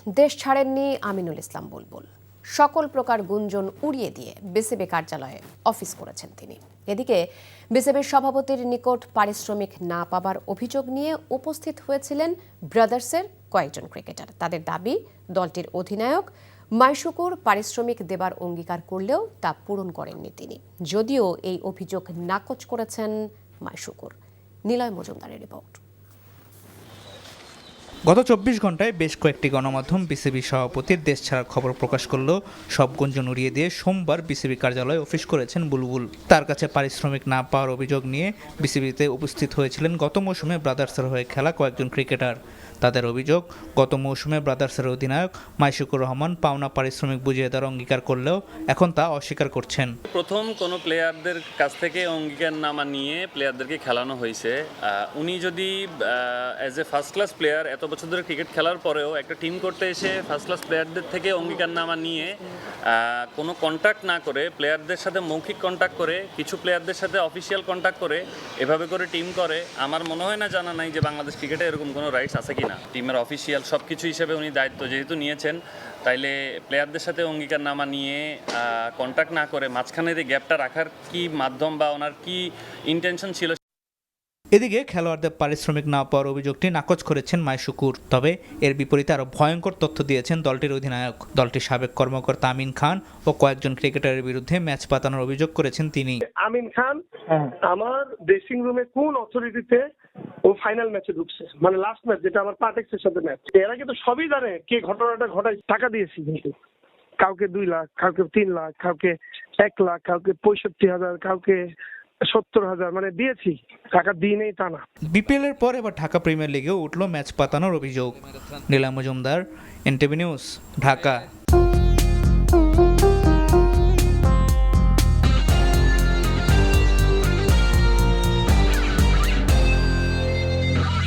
দেশ ছাড়েননি আমিনুল ইসলাম বুলবুল। সকল প্রকার গুঞ্জন উড়িয়ে দিয়ে বিসিবি কার্যালয়ে অফিস করেছেন তিনি। এদিকে বিসিবির সভাপতির নিকট পারিশ্রমিক না পাবার অভিযোগ নিয়ে উপস্থিত হয়েছিলেন ব্রাদার্সের কয়েকজন ক্রিকেটার। তাদের দাবি, দলটির অধিনায়ক মাইশুকুর পারিশ্রমিক দেবার অঙ্গীকার করলেও তা পূরণ করেননি তিনি, যদিও এই অভিযোগ নাকচ করেছেন মাইশুকুর। নিলয় মজুমদারের রিপোর্ট। গত 24 ঘন্টায় বেশ কয়েকটি গণমাধ্যম বিসিবি সভাপতির দেশ ছাড়ার খবর প্রকাশ করলেও সব গুঞ্জন উড়িয়ে দিয়ে সোমবার বিসিবি কার্যালয়ে অফিস করেছেন বুলবুল। তার কাছে পারিশ্রমিক না পাওয়ার অভিযোগ নিয়ে বিসিবিতে উপস্থিত হয়েছিলেন গত মৌসুমে ব্রাদার্সের হয়ে খেলা কয়েকজন ক্রিকেটার। তাদের অভিযোগ, গত মৌসুমে ব্রাদার্সের অধিনায়ক মাইশুকুর রহমান পাওনা পারিশ্রমিক বুঝিয়ে দেওয়ার অঙ্গীকার করলেও এখন তা অস্বীকার করছেন। প্রথম কোনো প্লেয়ারদের কাছ থেকে অঙ্গীকারনামা নিয়ে প্লেয়ারদেরকে খেলানো হয়েছে। উনি যদি as a first class player এত বছর ধরে ক্রিকেট খেলার পরেও একটা টিম করতে এসে ফার্স্ট ক্লাস প্লেয়ারদের থেকে অঙ্গীকারনামা নিয়ে কোনো কন্ট্যাক্ট না করে, প্লেয়ারদের সাথে মৌখিক কন্ট্যাক্ট করে, কিছু প্লেয়ারদের সাথে অফিসিয়াল কন্ট্যাক্ট করে এভাবে করে টিম করে, আমার মনে হয় না, জানা নাই যে বাংলাদেশ ক্রিকেটে এরকম কোনো রাইটস আছে কিনা। টিমের অফিসিয়াল সব কিছু হিসেবে উনি দায়িত্ব যেহেতু নিয়েছেন, তাইলে প্লেয়ারদের সাথে অঙ্গীকারনামা নিয়ে কন্ট্যাক্ট না করে মাঝখানের এই গ্যাপটা রাখার কি মাধ্যম বা ওনার কি ইন্টেনশন ছিল। এদিকে খেলোয়াড়দের পারিশ্রমিক না পাওয়ার অভিযোগটি নাকচ করেছেন মাইশুকুর। তবে এর বিপরীতে আরো ভয়ঙ্কর তথ্য দিয়েছেন দলটির অধিনায়ক। দলটির সাবেক কর্মকর্তা আমিন খান ও কয়েকজন ক্রিকেটারের বিরুদ্ধে ম্যাচ পাতানোর অভিযোগ করেছেন তিনি। আমিন খান আমার ড্রেসিং রুমে কোন অথরিটিতে ও ফাইনাল ম্যাচে ঢুকছে, মানে লাস্ট ম্যাচ যেটা আমার পার্টেক্সের সাথে ম্যাচ, এরা কিন্তু সবই জানে কে ঘটনাটা ঘটায়। টাকা দিয়েছি কিন্তু কাউকে 2 লাখ, কাউকে 3 লাখ, কাউকে 1 লাখ, কাউকে 65,000, কাউকে 70,000, মানে দিয়েছি, টাকা দিই নেই তা না। বিপিএল এর পর এবার ঢাকা প্রিমিয়ার লিগেও উঠল ম্যাচ পাতানোর অভিযোগ। Niloy Majumdar, NTV news, Dhaka.